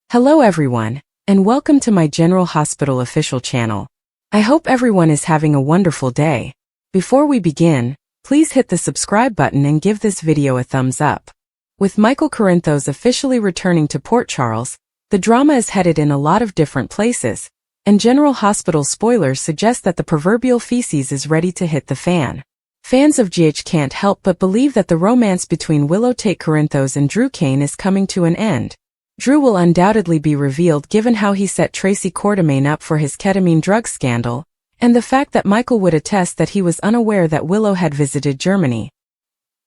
Hello everyone, and welcome to my General Hospital official channel. I hope everyone is having a wonderful day. Before we begin, please hit the subscribe button and give this video a thumbs up. With Michael Corinthos officially returning to Port Charles, the drama is headed in a lot of different places, and General Hospital spoilers suggest that the proverbial feces is ready to hit the fan. Fans of GH can't help but believe that the romance between Willow Tate Corinthos and Drew Kane is coming to an end. Drew will undoubtedly be revealed given how he set Tracy Quartermaine up for his ketamine drug scandal, and the fact that Michael would attest that he was unaware that Willow had visited Germany.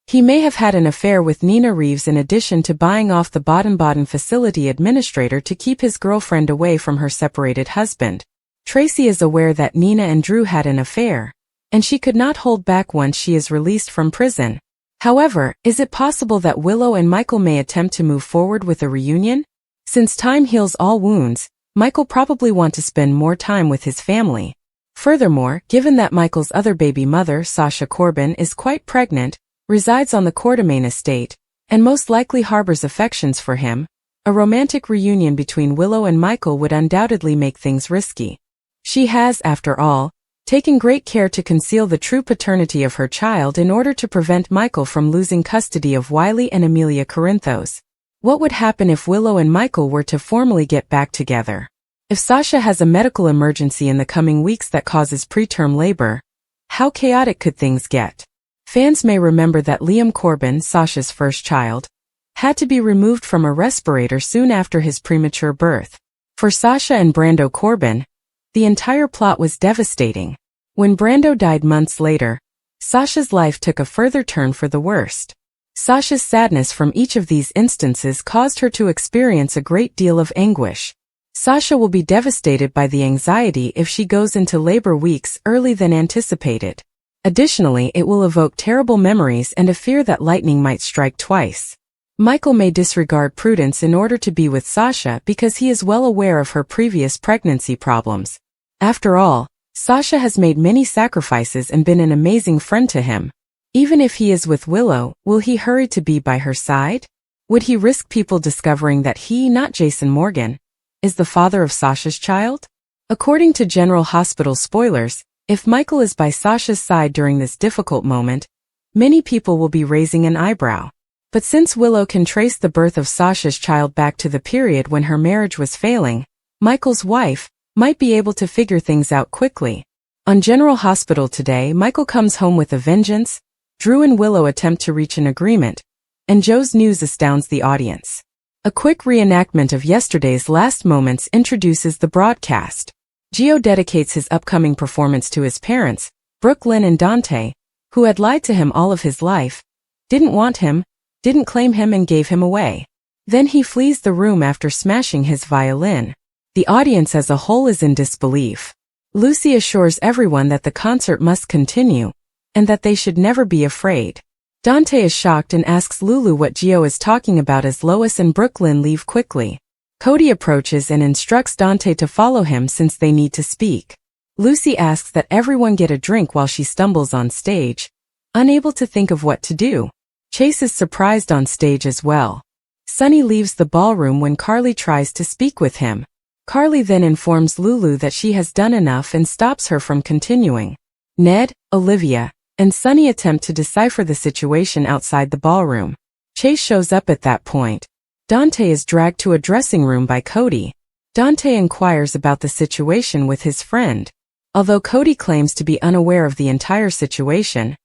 He may have had an affair with Nina Reeves in addition to buying off the Baden-Baden facility administrator to keep his girlfriend away from her separated husband. Tracy is aware that Nina and Drew had an affair, and she could not hold back once she is released from prison. However, is it possible that Willow and Michael may attempt to move forward with a reunion? Since time heals all wounds, Michael probably want to spend more time with his family. Furthermore, given that Michael's other baby mother, Sasha Corbin, is quite pregnant, resides on the Quartermaine estate, and most likely harbors affections for him, a romantic reunion between Willow and Michael would undoubtedly make things risky. She has, after all, taken great care to conceal the true paternity of her child in order to prevent Michael from losing custody of Wiley and Amelia Corinthos. What would happen if Willow and Michael were to formally get back together? If Sasha has a medical emergency in the coming weeks that causes preterm labor, how chaotic could things get? Fans may remember that Liam Corbin, Sasha's first child, had to be removed from a respirator soon after his premature birth. For Sasha and Brando Corbin, the entire plot was devastating. When Brando died months later, Sasha's life took a further turn for the worst. Sasha's sadness from each of these instances caused her to experience a great deal of anguish. Sasha will be devastated by the anxiety if she goes into labor weeks earlier than anticipated. Additionally, it will evoke terrible memories and a fear that lightning might strike twice. Michael may disregard prudence in order to be with Sasha because he is well aware of her previous pregnancy problems. After all, Sasha has made many sacrifices and been an amazing friend to him. Even if he is with Willow, will he hurry to be by her side? Would he risk people discovering that he, not Jason Morgan, is the father of Sasha's child? According to General Hospital spoilers, if Michael is by Sasha's side during this difficult moment, many people will be raising an eyebrow. But since Willow can trace the birth of Sasha's child back to the period when her marriage was failing, Michael's wife might be able to figure things out quickly. On General Hospital today, Michael comes home with a vengeance, Drew and Willow attempt to reach an agreement, and Joe's news astounds the audience. A quick reenactment of yesterday's last moments introduces the broadcast. Gio dedicates his upcoming performance to his parents, Brooke Lynn and Dante, who had lied to him all of his life, didn't want him, didn't claim him and gave him away. Then he flees the room after smashing his violin. The audience as a whole is in disbelief. Lucy assures everyone that the concert must continue, and that they should never be afraid. Dante is shocked and asks Lulu what Gio is talking about as Lois and Brooklyn leave quickly. Cody approaches and instructs Dante to follow him since they need to speak. Lucy asks that everyone get a drink while she stumbles on stage, unable to think of what to do. Chase is surprised on stage as well. Sonny leaves the ballroom when Carly tries to speak with him. Carly then informs Lulu that she has done enough and stops her from continuing. Ned, Olivia, and Sonny attempt to decipher the situation outside the ballroom. Chase shows up at that point. Dante is dragged to a dressing room by Cody. Dante inquires about the situation with his friend. Although Cody claims to be unaware of the entire situation,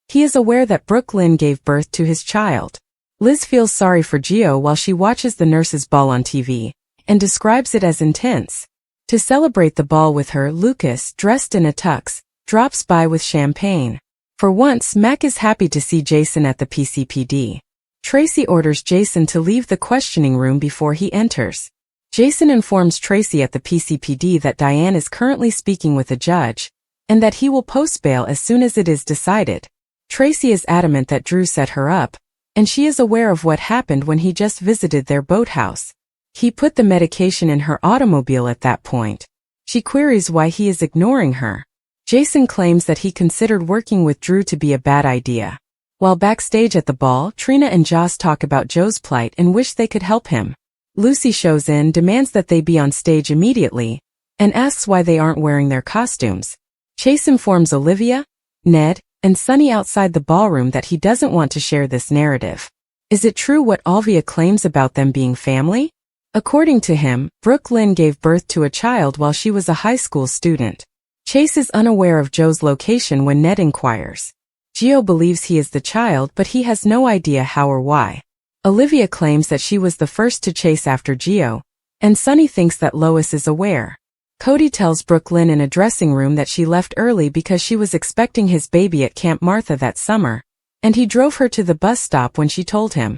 he is aware that Brooke Lynn gave birth to his child. Liz feels sorry for Gio while she watches the nurses' ball on TV, and describes it as intense. To celebrate the ball with her, Lucas, dressed in a tux, drops by with champagne. For once, Mac is happy to see Jason at the PCPD. Tracy orders Jason to leave the questioning room before he enters. Jason informs Tracy at the PCPD that Diane is currently speaking with a judge, and that he will post bail as soon as it is decided. Tracy is adamant that Drew set her up, and she is aware of what happened when he just visited their boathouse. He put the medication in her automobile at that point. She queries why he is ignoring her. Jason claims that he considered working with Drew to be a bad idea. While backstage at the ball, Trina and Joss talk about Joe's plight and wish they could help him. Lucy shows in, demands that they be on stage immediately, and asks why they aren't wearing their costumes. Chase informs Olivia, Ned, and Sunny outside the ballroom that he doesn't want to share this narrative. Is it true what Olivia claims about them being family? According to him, Brooke Lynn gave birth to a child while she was a high school student. Chase is unaware of Joe's location when Ned inquires. Gio believes he is the child, but he has no idea how or why. Olivia claims that she was the first to chase after Gio, and Sunny thinks that Lois is aware. Cody tells Brooke Lynn in a dressing room that she left early because she was expecting his baby at Camp Martha that summer, and he drove her to the bus stop when she told him.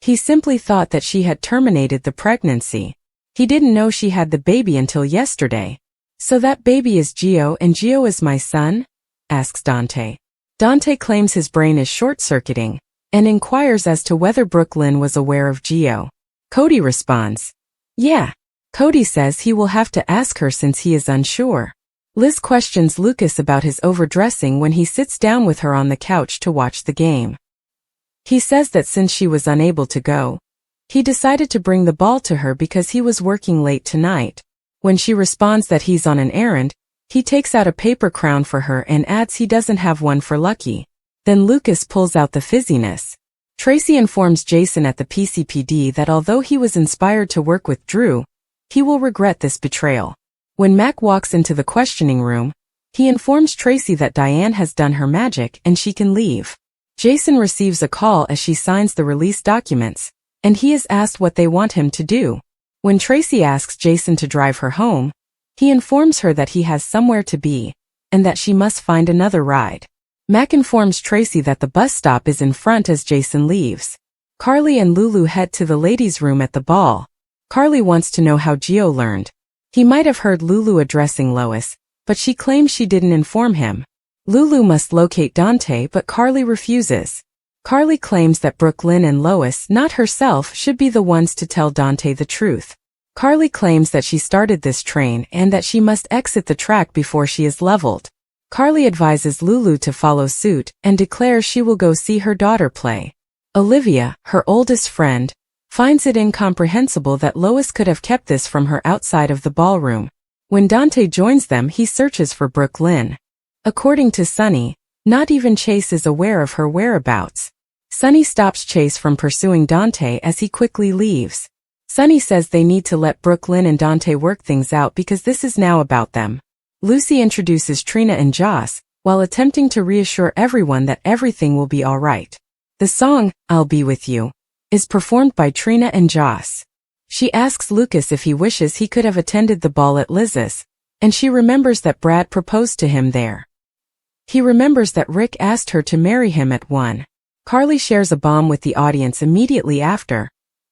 He simply thought that she had terminated the pregnancy. He didn't know she had the baby until yesterday. So that baby is Gio and Gio is my son? Asks Dante. Dante claims his brain is short-circuiting, and inquires as to whether Brooke Lynn was aware of Gio. Cody responds, yeah. Cody says he will have to ask her since he is unsure. Liz questions Lucas about his overdressing when he sits down with her on the couch to watch the game. He says that since she was unable to go, he decided to bring the ball to her because he was working late tonight. When she responds that he's on an errand, he takes out a paper crown for her and adds he doesn't have one for Lucky. Then Lucas pulls out the fizziness. Tracy informs Jason at the PCPD that although he was inspired to work with Drew, he will regret this betrayal. When Mac walks into the questioning room, he informs Tracy that Diane has done her magic and she can leave. Jason receives a call as she signs the release documents, and he is asked what they want him to do. When Tracy asks Jason to drive her home, he informs her that he has somewhere to be, and that she must find another ride. Mac informs Tracy that the bus stop is in front as Jason leaves. Carly and Lulu head to the ladies' room at the ball. Carly wants to know how Gio learned. He might have heard Lulu addressing Lois, but she claims she didn't inform him. Lulu must locate Dante, but Carly refuses. Carly claims that Brooke Lynn and Lois, not herself, should be the ones to tell Dante the truth. Carly claims that she started this train and that she must exit the track before she is leveled. Carly advises Lulu to follow suit and declares she will go see her daughter play. Olivia, her oldest friend, finds it incomprehensible that Lois could have kept this from her outside of the ballroom. When Dante joins them, he searches for Brooke Lynn. According to Sunny, not even Chase is aware of her whereabouts. Sunny stops Chase from pursuing Dante as he quickly leaves. Sunny says they need to let Brooke Lynn and Dante work things out because this is now about them. Lucy introduces Trina and Joss, while attempting to reassure everyone that everything will be all right. The song, I'll Be With You, is performed by Trina and Joss. She asks Lucas if he wishes he could have attended the ball at Liz's, and she remembers that Brad proposed to him there. He remembers that Rick asked her to marry him at 1. Carly shares a bomb with the audience immediately after,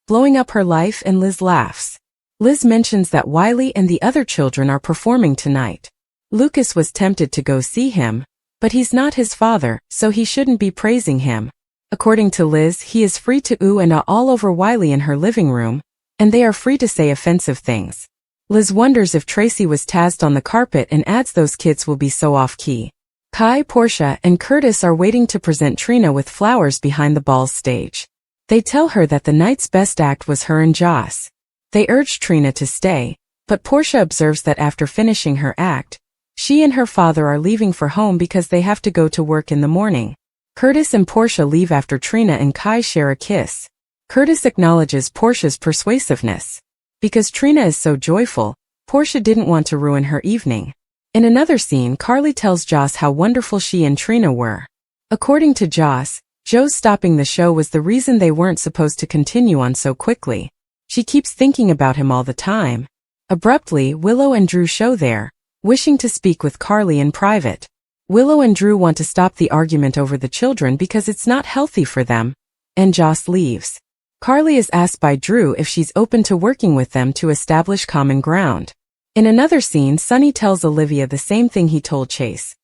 blowing up her life, and Liz laughs. Liz mentions that Wiley and the other children are performing tonight. Lucas was tempted to go see him, but he's not his father, so he shouldn't be praising him. According to Liz, he is free to ooh and ah all over Wiley in her living room, and they are free to say offensive things. Liz wonders if Tracy was tazzed on the carpet and adds those kids will be so off-key. Kai, Portia, and Curtis are waiting to present Trina with flowers behind the ball's stage. They tell her that the night's best act was her and Joss. They urge Trina to stay, but Portia observes that after finishing her act, she and her father are leaving for home because they have to go to work in the morning. Curtis and Portia leave after Trina and Kai share a kiss. Curtis acknowledges Portia's persuasiveness. Because Trina is so joyful, Portia didn't want to ruin her evening. In another scene, Carly tells Joss how wonderful she and Trina were. According to Joss, Joe's stopping the show was the reason they weren't supposed to continue on so quickly. She keeps thinking about him all the time. Abruptly, Willow and Drew show there, wishing to speak with Carly in private. Willow and Drew want to stop the argument over the children because it's not healthy for them, and Joss leaves. Carly is asked by Drew if she's open to working with them to establish common ground. In another scene, Sunny tells Olivia the same thing he told Chase.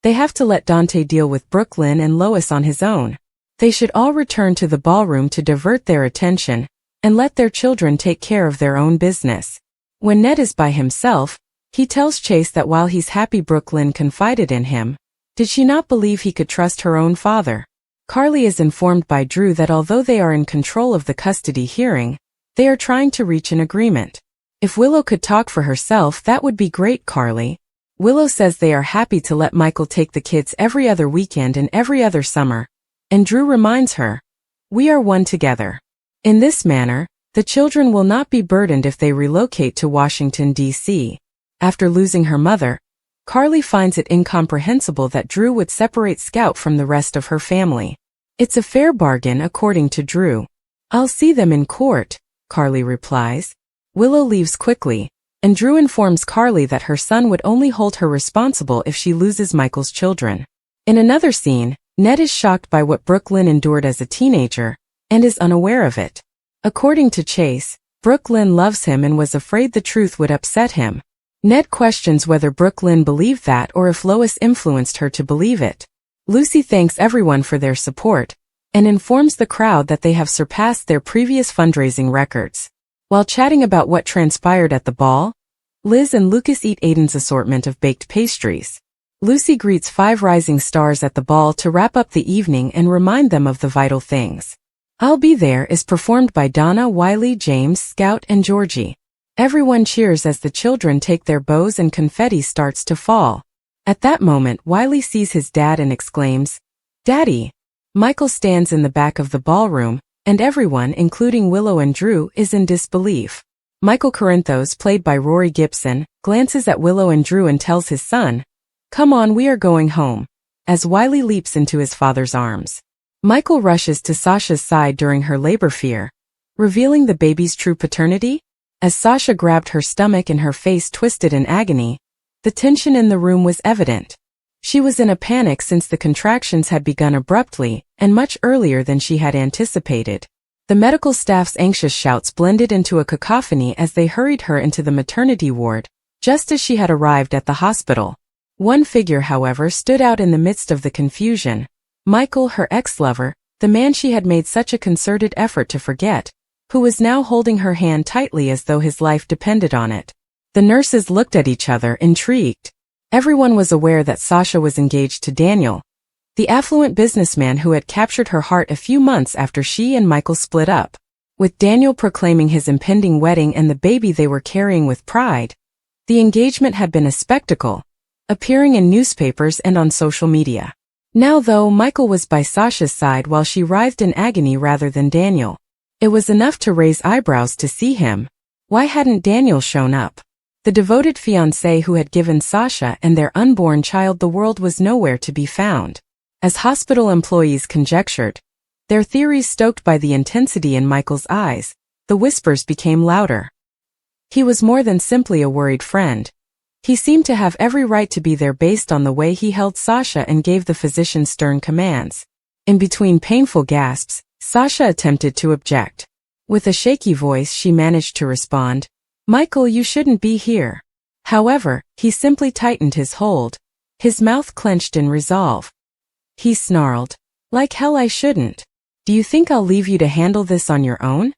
They have to let Dante deal with Brooke Lynn and Lois on his own. They should all return to the ballroom to divert their attention, and let their children take care of their own business. When Ned is by himself, he tells Chase that while he's happy Brooke Lynn confided in him, did she not believe he could trust her own father? Carly is informed by Drew that although they are in control of the custody hearing, They are trying to reach an agreement. If Willow could talk for herself, that would be great, Carly. Willow says they are happy to let Michael take the kids every other weekend and every other summer. And Drew reminds her, "We are one together." In this manner, the children will not be burdened if they relocate to Washington, D.C. After losing her mother, Carly finds it incomprehensible that Drew would separate Scout from the rest of her family. It's a fair bargain, according to Drew. "I'll see them in court," Carly replies. Willow leaves quickly, and Drew informs Carly that her son would only hold her responsible if she loses Michael's children. In another scene, Ned is shocked by what Brooklyn endured as a teenager, and is unaware of it. According to Chase, Brooklyn loves him and was afraid the truth would upset him. Ned questions whether Brooklyn believed that or if Lois influenced her to believe it. Lucy thanks everyone for their support, and informs the crowd that they have surpassed their previous fundraising records. While chatting about what transpired at the ball, Liz and Lucas eat Aiden's assortment of baked pastries. Lucy greets 5 rising stars at the ball to wrap up the evening and remind them of the vital things. "I'll Be There" is performed by Donna, Wiley, James, Scout, and Georgie. Everyone cheers as the children take their bows and confetti starts to fall. At that moment, Wiley sees his dad and exclaims, "Daddy!" Michael stands in the back of the ballroom, and everyone, including Willow and Drew, is in disbelief. Michael Corinthos, played by Rory Gibson, glances at Willow and Drew and tells his son, "Come on, we are going home," as Wiley leaps into his father's arms. Michael rushes to Sasha's side during her labor fear, revealing the baby's true paternity. As Sasha grabbed her stomach and her face twisted in agony, the tension in the room was evident. She was in a panic since the contractions had begun abruptly and much earlier than she had anticipated. The medical staff's anxious shouts blended into a cacophony as they hurried her into the maternity ward, just as she had arrived at the hospital. One figure, however, stood out in the midst of the confusion: Michael, her ex-lover, the man she had made such a concerted effort to forget, who was now holding her hand tightly as though his life depended on it. The nurses looked at each other, intrigued. Everyone was aware that Sasha was engaged to Daniel, the affluent businessman who had captured her heart a few months after she and Michael split up. With Daniel proclaiming his impending wedding and the baby they were carrying with pride, the engagement had been a spectacle, appearing in newspapers and on social media. Now, though, Michael was by Sasha's side while she writhed in agony rather than Daniel. It was enough to raise eyebrows to see him. Why hadn't Daniel shown up? The devoted fiancé who had given Sasha and their unborn child the world was nowhere to be found. As hospital employees conjectured, their theories stoked by the intensity in Michael's eyes, the whispers became louder. He was more than simply a worried friend. He seemed to have every right to be there based on the way he held Sasha and gave the physician stern commands. In between painful gasps, Sasha attempted to object. With a shaky voice, she managed to respond, "Michael, you shouldn't be here." However, he simply tightened his hold, his mouth clenched in resolve. He snarled, "Like hell I shouldn't. Do you think I'll leave you to handle this on your own?"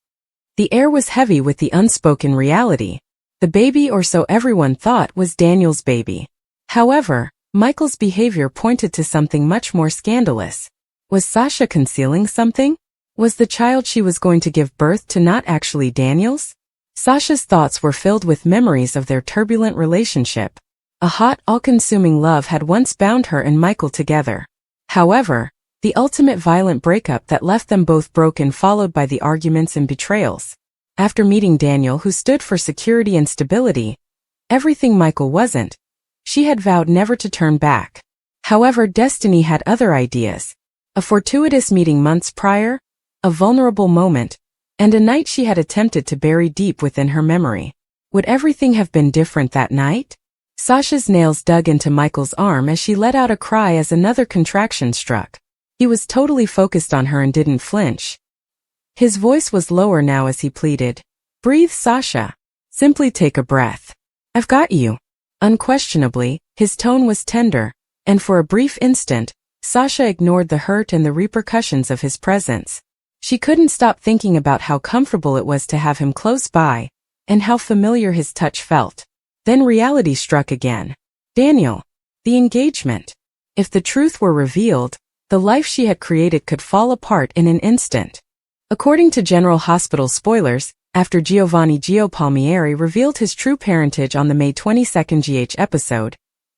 The air was heavy with the unspoken reality. The baby, or so everyone thought, was Daniel's baby. However, Michael's behavior pointed to something much more scandalous. Was Sasha concealing something? Was the child she was going to give birth to not actually Daniel's? Sasha's thoughts were filled with memories of their turbulent relationship. A hot, all-consuming love had once bound her and Michael together. However, the ultimate violent breakup that left them both broken followed by the arguments and betrayals. After meeting Daniel, who stood for security and stability, everything Michael wasn't, she had vowed never to turn back. However, destiny had other ideas. A fortuitous meeting months prior, a vulnerable moment, and a night she had attempted to bury deep within her memory. Would everything have been different that night? Sasha's nails dug into Michael's arm as she let out a cry as another contraction struck. He was totally focused on her and didn't flinch. His voice was lower now as he pleaded, "Breathe, Sasha. Simply take a breath. I've got you." Unquestionably, his tone was tender, and for a brief instant, Sasha ignored the hurt and the repercussions of his presence. She couldn't stop thinking about how comfortable it was to have him close by, and how familiar his touch felt. Then reality struck again. Daniel. The engagement. If the truth were revealed, the life she had created could fall apart in an instant. According to General Hospital spoilers, after Giovanni Gio Palmieri revealed his true parentage on the May 22 GH episode,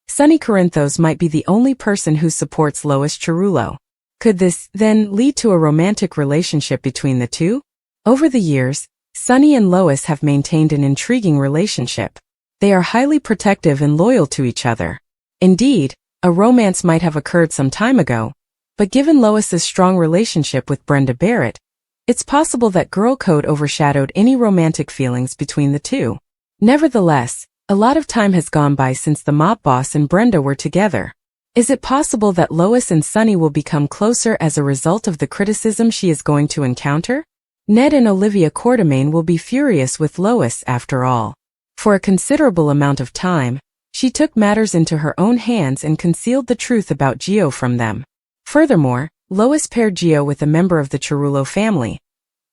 Sonny Corinthos might be the only person who supports Lois Cerullo. Could this, then, lead to a romantic relationship between the two? Over the years, Sonny and Lois have maintained an intriguing relationship. They are highly protective and loyal to each other. Indeed, a romance might have occurred some time ago, but given Lois's strong relationship with Brenda Barrett, it's possible that girl code overshadowed any romantic feelings between the two. Nevertheless, a lot of time has gone by since the mob boss and Brenda were together. Is it possible that Lois and Sonny will become closer as a result of the criticism she is going to encounter? Ned and Olivia Quartermaine will be furious with Lois after all. For a considerable amount of time, she took matters into her own hands and concealed the truth about Gio from them. Furthermore, Lois paired Gio with a member of the Cerullo family.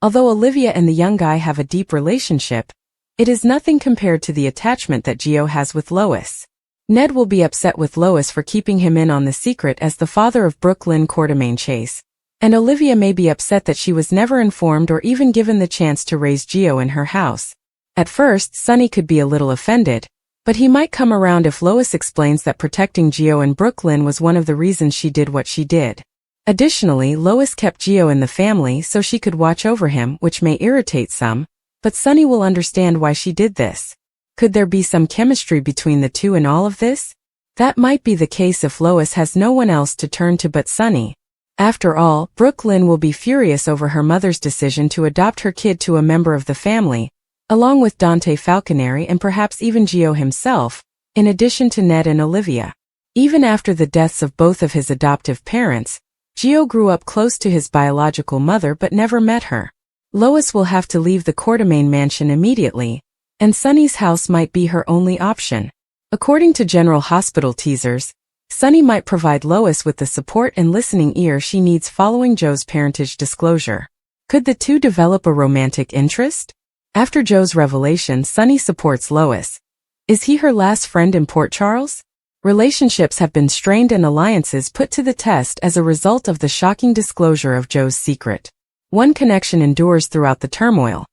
Although Olivia and the young guy have a deep relationship, it is nothing compared to the attachment that Gio has with Lois. Ned will be upset with Lois for keeping him in on the secret as the father of Brooke Lynn Quartermaine Chase, and Olivia may be upset that she was never informed or even given the chance to raise Gio in her house. At first, Sonny could be a little offended, but he might come around if Lois explains that protecting Gio and Brooke Lynn was one of the reasons she did what she did. Additionally, Lois kept Gio in the family so she could watch over him, which may irritate some, but Sonny will understand why she did this. Could there be some chemistry between the two in all of this? That might be the case if Lois has no one else to turn to but Sonny. After all, Brooke Lynn will be furious over her mother's decision to adopt her kid to a member of the family, along with Dante Falconeri and perhaps even Gio himself, in addition to Ned and Olivia. Even after the deaths of both of his adoptive parents, Gio grew up close to his biological mother but never met her. Lois will have to leave the Quartermaine mansion immediately, and Sonny's house might be her only option. According to General Hospital teasers, Sonny might provide Lois with the support and listening ear she needs following Joe's parentage disclosure. Could the two develop a romantic interest? After Joe's revelation, Sonny supports Lois. Is he her last friend in Port Charles? Relationships have been strained and alliances put to the test as a result of the shocking disclosure of Joe's secret. One connection endures throughout the turmoil: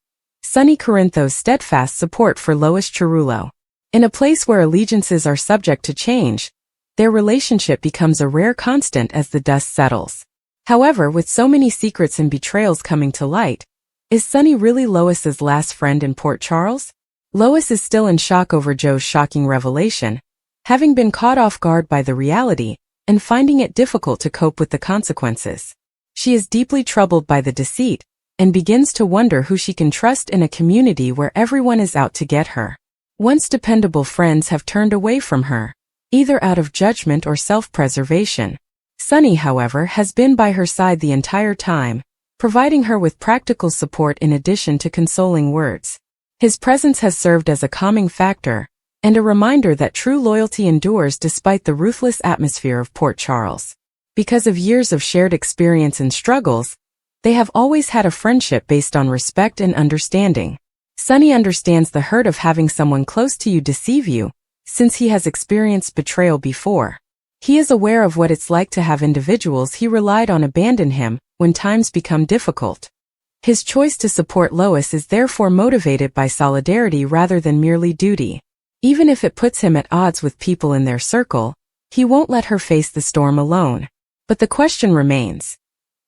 Sonny Corinthos' steadfast support for Lois Cerullo. In a place where allegiances are subject to change, their relationship becomes a rare constant as the dust settles. However, with so many secrets and betrayals coming to light, is Sonny really Lois's last friend in Port Charles? Lois is still in shock over Joe's shocking revelation, having been caught off guard by the reality and finding it difficult to cope with the consequences. She is deeply troubled by the deceit and begins to wonder who she can trust in a community where everyone is out to get her. Once dependable friends have turned away from her, either out of judgment or self-preservation. Sonny, however, has been by her side the entire time, providing her with practical support in addition to consoling words. His presence has served as a calming factor and a reminder that true loyalty endures despite the ruthless atmosphere of Port Charles. Because of years of shared experience and struggles, they have always had a friendship based on respect and understanding. Sonny understands the hurt of having someone close to you deceive you, since he has experienced betrayal before. He is aware of what it's like to have individuals he relied on abandon him when times become difficult. His choice to support Lois is therefore motivated by solidarity rather than merely duty. Even if it puts him at odds with people in their circle, he won't let her face the storm alone. But the question remains: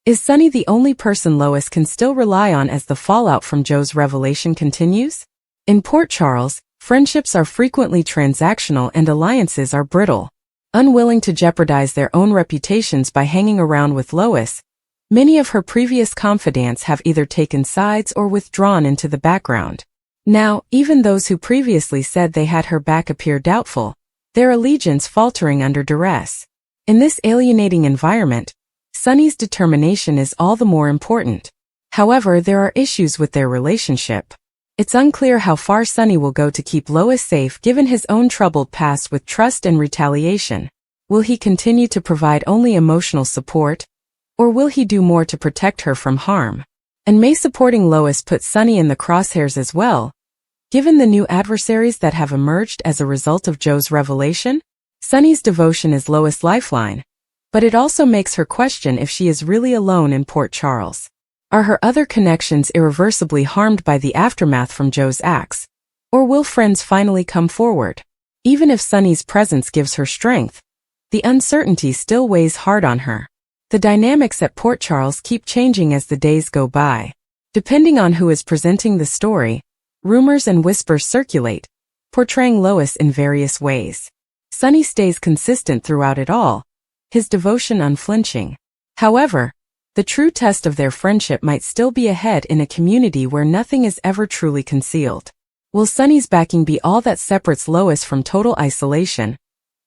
is Sonny the only person Lois can still rely on as the fallout from Joe's revelation continues? In Port Charles, friendships are frequently transactional and alliances are brittle. Unwilling to jeopardize their own reputations by hanging around with Lois, many of her previous confidants have either taken sides or withdrawn into the background. Now, even those who previously said they had her back appear doubtful, their allegiance faltering under duress. In this alienating environment, Sonny's determination is all the more important. However, there are issues with their relationship. It's unclear how far Sonny will go to keep Lois safe given his own troubled past with trust and retaliation. Will he continue to provide only emotional support, or will he do more to protect her from harm? And may supporting Lois put Sonny in the crosshairs as well, given the new adversaries that have emerged as a result of Joe's revelation? Sonny's devotion is Lois' lifeline, but it also makes her question if she is really alone in Port Charles. Are her other connections irreversibly harmed by the aftermath from Joe's acts? Or will friends finally come forward? Even if Sunny's presence gives her strength, the uncertainty still weighs hard on her. The dynamics at Port Charles keep changing as the days go by. Depending on who is presenting the story, rumors and whispers circulate, portraying Lois in various ways. Sunny stays consistent throughout it all, his devotion unflinching. However, the true test of their friendship might still be ahead in a community where nothing is ever truly concealed. Will Sunny's backing be all that separates Lois from total isolation?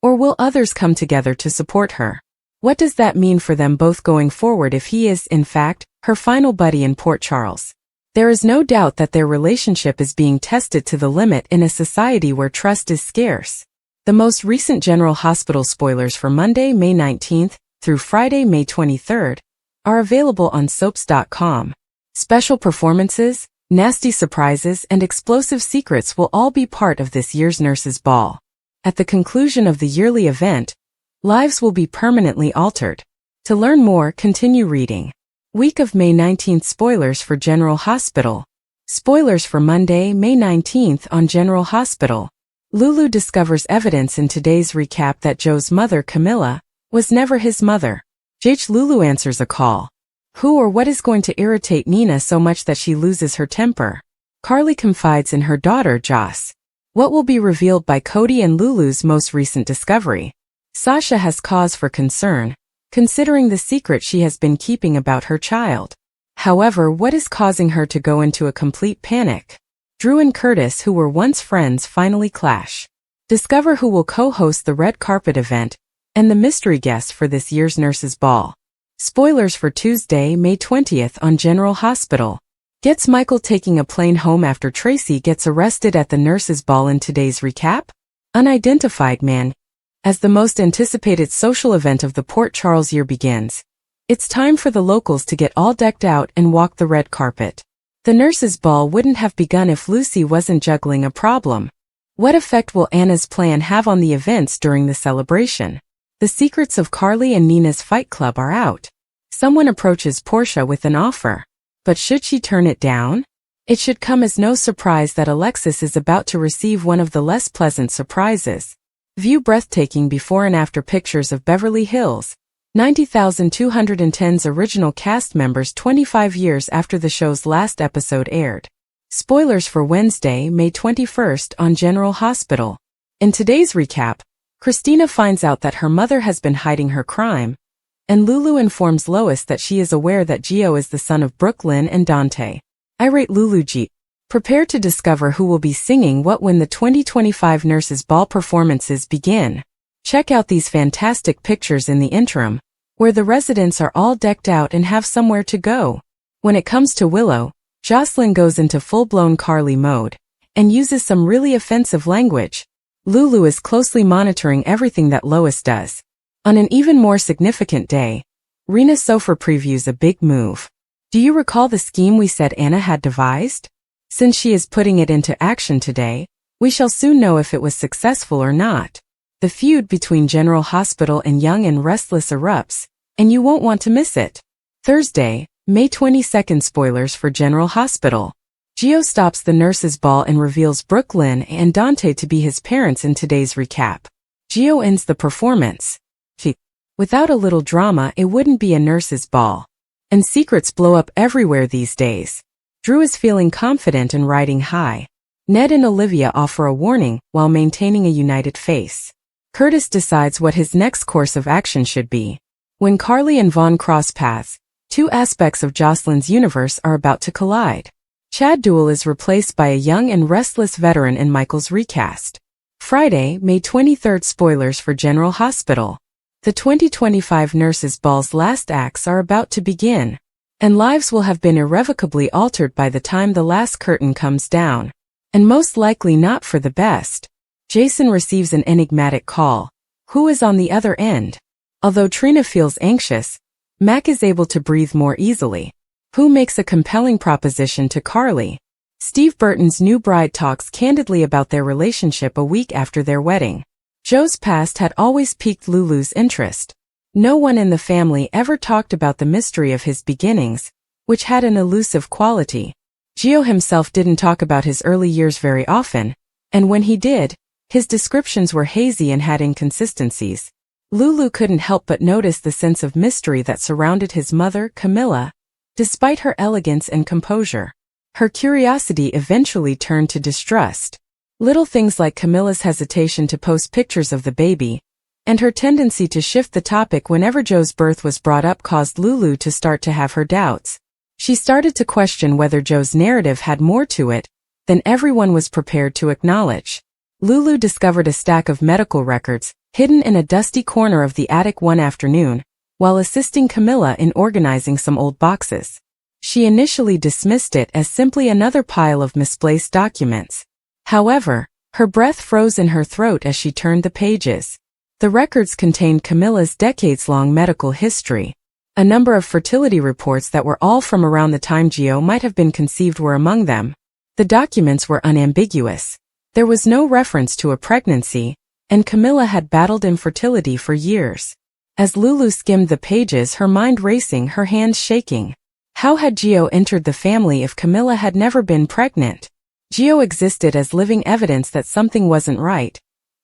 Or will others come together to support her? What does that mean for them both going forward if he is, in fact, her final buddy in Port Charles? There is no doubt that their relationship is being tested to the limit in a society where trust is scarce. The most recent General Hospital spoilers for Monday, May 19th through Friday, May 23rd, are available on soaps.com. Special performances, nasty surprises, and explosive secrets will all be part of this year's Nurses' Ball. At the conclusion of the yearly event, lives will be permanently altered. To learn more, continue reading. Week of May 19th spoilers for General Hospital. Spoilers for Monday, May 19th on General Hospital. Lulu discovers evidence in today's recap that Joe's mother, Camilla, was never his mother. Lulu answers a call. Who or what is going to irritate Nina so much that she loses her temper? Carly confides in her daughter, Joss. What will be revealed by Cody and Lulu's most recent discovery? Sasha has cause for concern, considering the secret she has been keeping about her child. However, what is causing her to go into a complete panic? Drew and Curtis, who were once friends, finally clash. Discover who will co-host the red carpet event and the mystery guest for this year's Nurses' Ball. Spoilers for Tuesday, May 20th on General Hospital. Gets Michael taking a plane home after Tracy gets arrested at the Nurses' Ball in today's recap? Unidentified man. As the most anticipated social event of the Port Charles year begins, it's time for the locals to get all decked out and walk the red carpet. The Nurses' Ball wouldn't have begun if Lucy wasn't juggling a problem. What effect will Anna's plan have on the events during the celebration? The secrets of Carly and Nina's fight club are out. Someone approaches Portia with an offer. But should she turn it down? It should come as no surprise that Alexis is about to receive one of the less pleasant surprises. View breathtaking before and after pictures of Beverly Hills 90,210's original cast members 25 years after the show's last episode aired. Spoilers for Wednesday, May 21st on General Hospital. In today's recap, Christina finds out that her mother has been hiding her crime, and Lulu informs Lois that she is aware that Gio is the son of Brooklyn and Dante. Irate Lulu G. Prepare to discover who will be singing what when the 2025 Nurses' Ball performances begin. Check out these fantastic pictures in the interim, where the residents are all decked out and have somewhere to go. When it comes to Willow, Jocelyn goes into full-blown Carly mode and uses some really offensive language. Lulu is closely monitoring everything that Lois does. On an even more significant day, Rena Sofer previews a big move. Do you recall the scheme we said Anna had devised? Since she is putting it into action today, we shall soon know if it was successful or not. The feud between General Hospital and Young and Restless erupts, and you won't want to miss it. Thursday, May 22nd spoilers for General Hospital. Gio stops the Nurses' Ball and reveals Brooklyn and Dante to be his parents in today's recap. Gio ends the performance. Without a little drama, it wouldn't be a Nurses' Ball. And secrets blow up everywhere these days. Drew is feeling confident and riding high. Ned and Olivia offer a warning while maintaining a united face. Curtis decides what his next course of action should be. When Carly and Vaughn cross paths, two aspects of Jocelyn's universe are about to collide. Chad Duell is replaced by a young and restless veteran in Michael's recast. Friday, May 23rd spoilers for General Hospital. The 2025 Nurses' Ball's last acts are about to begin, and lives will have been irrevocably altered by the time the last curtain comes down, and most likely not for the best. Jason receives an enigmatic call. Who is on the other end? Although Trina feels anxious, Mac is able to breathe more easily. Who makes a compelling proposition to Carly? Steve Burton's new bride talks candidly about their relationship a week after their wedding. Joe's past had always piqued Lulu's interest. No one in the family ever talked about the mystery of his beginnings, which had an elusive quality. Gio himself didn't talk about his early years very often, and when he did, his descriptions were hazy and had inconsistencies. Lulu couldn't help but notice the sense of mystery that surrounded his mother, Camilla, despite her elegance and composure. Her curiosity eventually turned to distrust. Little things like Camilla's hesitation to post pictures of the baby, and her tendency to shift the topic whenever Joe's birth was brought up caused Lulu to start to have her doubts. She started to question whether Joe's narrative had more to it than everyone was prepared to acknowledge. Lulu discovered a stack of medical records hidden in a dusty corner of the attic one afternoon, while assisting Camilla in organizing some old boxes. She initially dismissed it as simply another pile of misplaced documents. However, her breath froze in her throat as she turned the pages. The records contained Camilla's decades-long medical history. A number of fertility reports that were all from around the time Gio might have been conceived were among them. The documents were unambiguous. There was no reference to a pregnancy, and Camilla had battled infertility for years. As Lulu skimmed the pages, her mind racing, her hands shaking. How had Gio entered the family if Camilla had never been pregnant? Gio existed as living evidence that something wasn't right,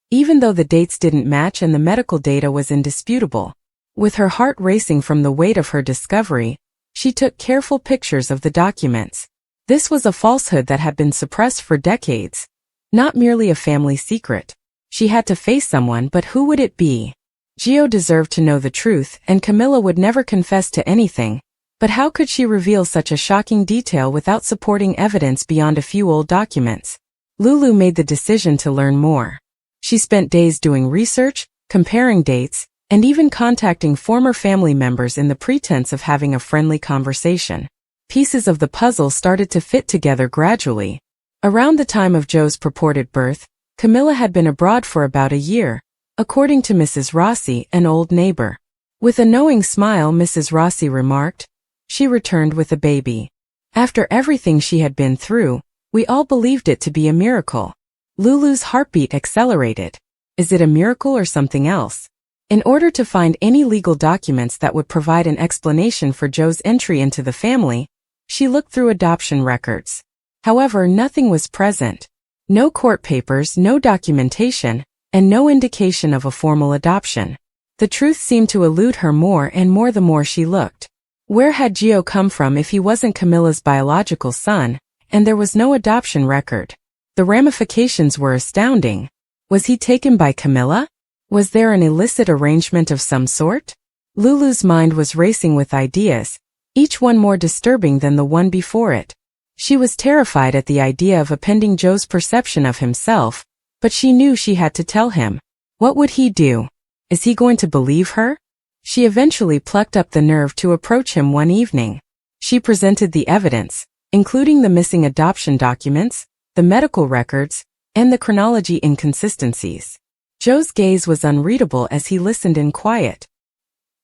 even though the dates didn't match and the medical data was indisputable. With her heart racing from the weight of her discovery, she took careful pictures of the documents. This was a falsehood that had been suppressed for decades, not merely a family secret. She had to face someone, but who would it be? Gio deserved to know the truth, and Camilla would never confess to anything. But how could she reveal such a shocking detail without supporting evidence beyond a few old documents? Lulu made the decision to learn more. She spent days doing research, comparing dates, and even contacting former family members in the pretense of having a friendly conversation. Pieces of the puzzle started to fit together gradually. Around the time of Joe's purported birth, Camilla had been abroad for about a year, according to Mrs. Rossi, an old neighbor. With a knowing smile, Mrs. Rossi remarked, "She returned with a baby. After everything she had been through, we all believed it to be a miracle." Lulu's heartbeat accelerated. Is it a miracle or something else? In order to find any legal documents that would provide an explanation for Joe's entry into the family, she looked through adoption records. However, nothing was present. No court papers, no documentation, and no indication of a formal adoption. The truth seemed to elude her more and more the more she looked. Where had Gio come from if he wasn't Camilla's biological son, and there was no adoption record? The ramifications were astounding. Was he taken by Camilla? Was there an illicit arrangement of some sort? Lulu's mind was racing with ideas, each one more disturbing than the one before it. She was terrified at the idea of upending Joe's perception of himself, but she knew she had to tell him. What would he do? Is he going to believe her? She eventually plucked up the nerve to approach him one evening. She presented the evidence, including the missing adoption documents, the medical records, and the chronology inconsistencies. Joe's gaze was unreadable as he listened in quiet.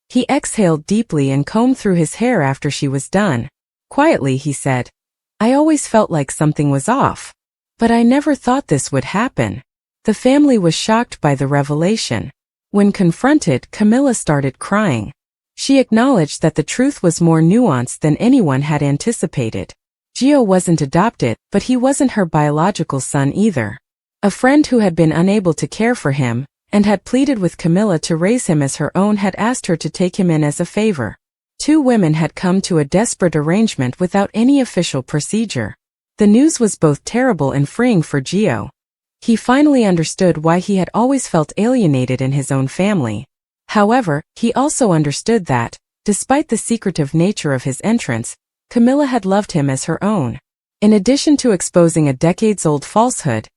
He exhaled deeply and combed through his hair after she was done. Quietly he said, "I always felt like something was off. But I never thought this would happen." The family was shocked by the revelation. When confronted, Camilla started crying. She acknowledged that the truth was more nuanced than anyone had anticipated. Gio wasn't adopted, but he wasn't her biological son either. A friend who had been unable to care for him, and had pleaded with Camilla to raise him as her own, had asked her to take him in as a favor. Two women had come to a desperate arrangement without any official procedure. The news was both terrible and freeing for Gio. He finally understood why he had always felt alienated in his own family. However, he also understood that, despite the secretive nature of his entrance, Camilla had loved him as her own. In addition to exposing a decades-old falsehood,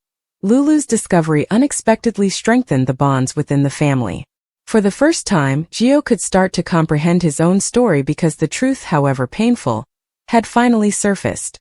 Lulu's discovery unexpectedly strengthened the bonds within the family. For the first time, Gio could start to comprehend his own story because the truth, however painful, had finally surfaced.